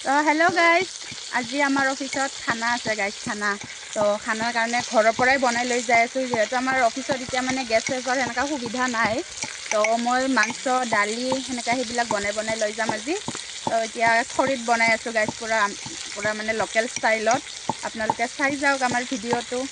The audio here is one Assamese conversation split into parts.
हेलो गाइस आज आम अफिस खाना आसे गाइस खाना तो खानार कारण घर पर बनाई लै जाए जेहेतु आम अफिस मानने गेस सेसर सेनेका सुविधा ना तो मैं मांस दाली सेनेका बनाई बनाई लै जाम आज तो इतना खरीद बनाई आसो गाइस पूरा पूरा मानने लोकेल स्टाइलत आपनालोके चाई जाओक आमार भिडिओ।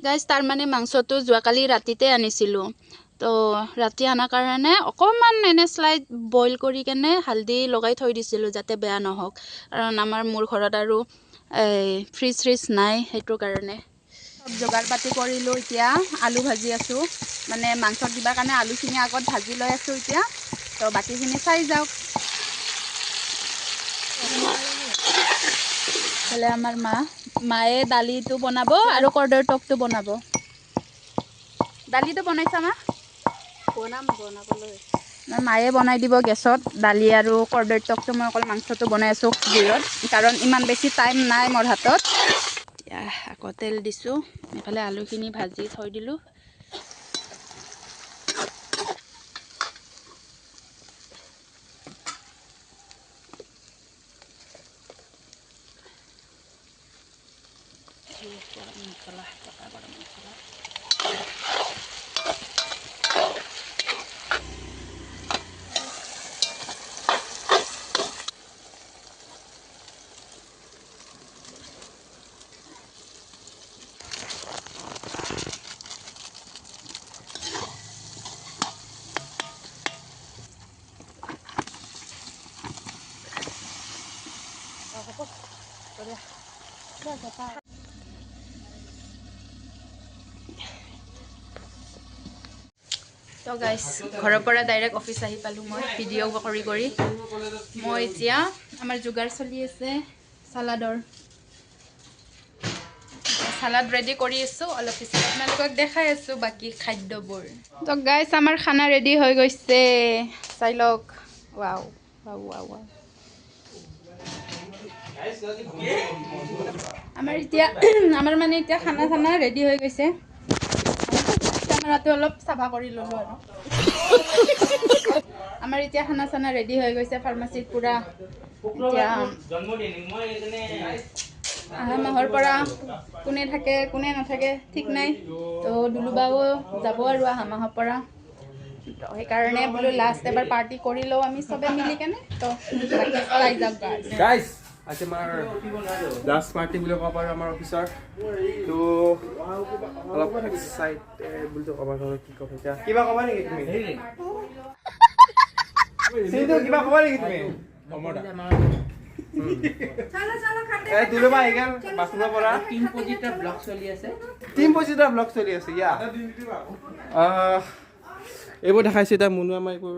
गाइस तार माने मांसটো যোৱাকালি ৰাতিতে আনিছিলো তো ৰাতি আনাৰ কাৰণে অকমান এনে স্লাইড বইল কৰি কেনে হালদি লগাই থৈ দিছিলো যাতে বেয়া নহওক কাৰণ আমাৰ মোৰ ঘৰত আৰু ফ্ৰিজ নাই হেতু কাৰণে সব যোগাৰ পাতি কৰিলো। এতিয়া আলু ভাজি আছো মানে মাংসত দিবা কাৰণে আলুখিনি আগত ভাজি লৈ আছো এতিয়া তো বাকিখিনি চাই যাওক। হলে আমাৰ মায়ে দালিটো বনাব আৰু কৰ্দৈৰ টকটো বনাব। দালিটো বনাইছা মা? বনাবলৈ মায়ে বনাই দিব গেছত দালি আৰু কৰ্দৈৰ টকটো মই অকল মাংসটো বনাই আছো জুইত কাৰণ ইমান বেছি টাইম নাই মোৰ হাতত। এতিয়া আকৌ তেল দিছো এফালে আলুখিনি ভাজি থৈ দিলো। মছলা পকা গৰম মছলা তো গাইস ঘৰৰ পৰা ডাইৰেক্ট অফিস আহি পালো মই ভিডিও কৰি মই এতিয়া আমাৰ যোগাৰ চলি আছে সালাডৰ সালাড ৰেডি কৰি আছো অলপ পিছত আপোনালোকক দেখাই আছো বাকি খাদ্যবোৰ। তো গাইস আমাৰ খানা ৰেডি হৈ গৈছে চাই লওক। ওয়াও ওয়াও ওয়াও ওয়াও আমাৰ মানে এতিয়া খানা খানা ৰেডি হৈ গৈছে। কেমেৰাটো অলপ চাফা কৰি ললো আৰু আমাৰ এতিয়া খানা চানা ৰেডি হৈ গৈছে ফাৰ্মাসীত পুৰা এতিয়া আহা মাহৰ পৰা কোনে থাকে কোনে নাথাকে ঠিক নাই তো দুলুবাও যাব আৰু আহা মাহৰ পৰা তো সেইকাৰণে বোলো লাষ্ট এবাৰ পাৰ্টি কৰি লওঁ আমি সবে মিলি কেনে তো চাই যাওক গাইস। आज हमार लास्ट पार्टी बोले कब हमार ऑफिसर तो अलग एक्साइटेड बोल तो कब की कब क्या किबा कबा नेকি তুমি সিটো কিবা কবা নেকি তুমি কমডা চলো চলো খাতে এ দুলবা এগাল বাসুনা পড়া টিম পজিটিভ ব্লগ চলি আছে ইয়া এবোৰ দেখাইছে তা মুনু আমাৰ এবোৰ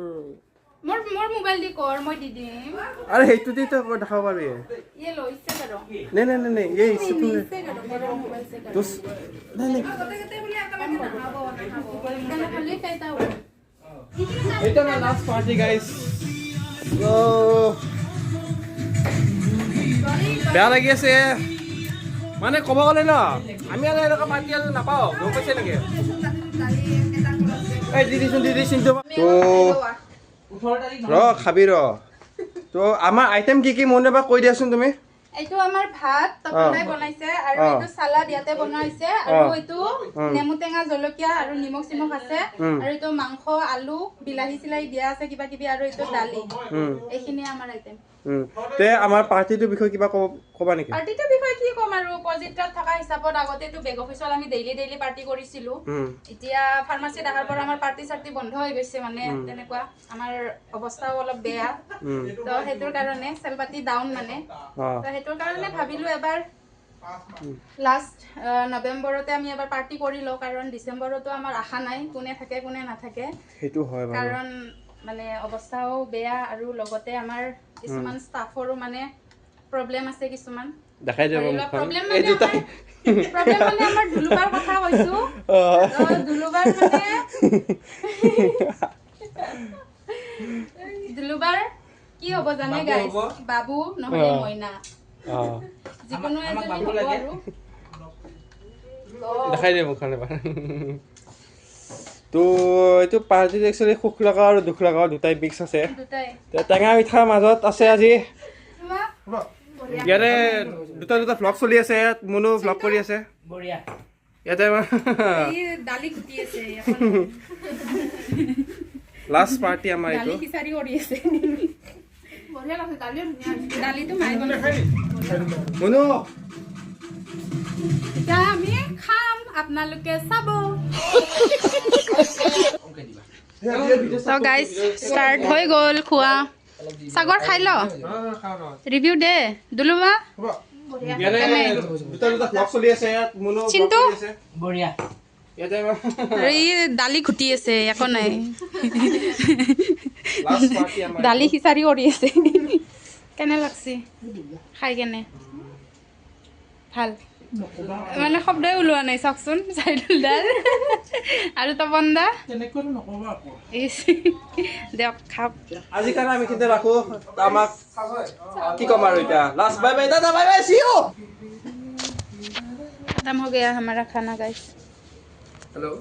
মোর মোবাইল দি কর মই দি দিম আরে হেতু দি তো দেখাব পারবি ये लो इससे करो नहीं ये इससे तुम इससे करो मेरा मोबाइल से करो तो नहीं कते बोले अकल नहाबो इतना खाली कहता हो এটা না লাস্ট পার্টি গাইস তো বেয়া লাগি আছে মানে ক'ব গ'লে ন আমি আৰু এনেকুৱা পাৰ্টি আৰু নাপাওঁ গম পাইছে নেকি এই দিদিচোন তো ৰ খাবি ৰ তো আমাৰ আইটেম কি মনে বা কৈ দিয়াচোন তুমি। এইটো আমাৰ ভাত তপনাই বনাইছে আৰু এইটো সালাড ইয়াতে বনাইছে আৰু এইটো নেমু টেঙা জলকীয়া আৰু নিমখ চিমখ আছে আৰু এইটো মাংস আলু বিলাহী চিলাই দিয়া আছে কিবা কিবি আৰু এইটো দালি এইখিনি আমাৰ আইটেম। তে আমাৰ পাৰ্টিটোৰ বিষয়ে কিবা কবা নেকি? পাৰ্টিটোৰ বিষয়ে কি কম আৰু পজিটিভত থকা হিচাপত আগতেটো বেগ অফিসত আমি ডেইলি পাৰ্টি কৰিছিলো এতিয়া ফাৰ্মাসীত আহাৰ পৰা আমাৰ পাৰ্টি চাৰ্টি বন্ধ হৈ গৈছে মানে তেনেকুৱা আমাৰ অৱস্থাও অলপ বেয়া তো হেতুৰ কাৰণে চেলপাতি ডাউন মানে তো হেতুৰ কাৰণে ভাবিলো এবাৰ লাষ্ট নৱেম্বৰতে আমি এবাৰ পাৰ্টি কৰি লওঁ কাৰণ ডিসেম্বৰতো আমাৰ আশা নাই কোনে থাকে কোনে নাথাকে হেতু হয় কাৰণ মানে অৱস্থাও বেয়া আৰু লগতে আমাৰ কিছুমান ষ্টাফৰো মানে প্ৰবলেম আছে কিছুমান দেখাই দিব প্ৰবলেম মানে আমাৰ দুলুবাৰ কথা কৈছো দুলুবাৰ মানে দুলুবাৰ কি হ'ব জানে গাইস বাবু নহলে মইনা যিকোনো এজনী হ'ব আৰু দেখাই দে মুখখন এবাৰ তো এইটো পাৰ্টিত একচুৱেলি সুখ লগা আৰু দুখ লগা দুটাই মিক্স আছে টেঙা মিঠাৰ মাজত আছে আজি ইয়াতে দুটা দুটা ভ্লগ চলি আছে ইয়াত মুনু ভ্লগ কৰি আছে ইয়াতে লাষ্ট পাৰ্টি আমাৰ এইটো মুনু আমি খাম আপোনালোকে চাব তো গাইজ ষ্টাৰ্ট হৈ গ'ল খোৱা সাগৰ খাই ল ৰিভিউ দে দুলুবা দুটা দুটা ভ্লগ চলি আছে ইয়াত মুনু চিন্তু বঢ়িয়া ইয়াতে এই দালি ঘুটি আছে একো নাই লাষ্ট পাৰ্টি আমাৰ দালি খিচাৰি কৰি আছে কেনে লাগছে খাই কেনে ভাল মানে শব্দই ওলোৱা নাই চাওকচোন চাইডুলদাৰ আৰু তপন দা দিয়ক খাওক আজি কাৰণে আমি কিন্তু ৰাখো আমাক কি ক'ম আৰু এতিয়া লাষ্ট বাই বাই দাদা বাই বাই সি ইউ खत्म हो गया हमारा खाना गाइस हेलो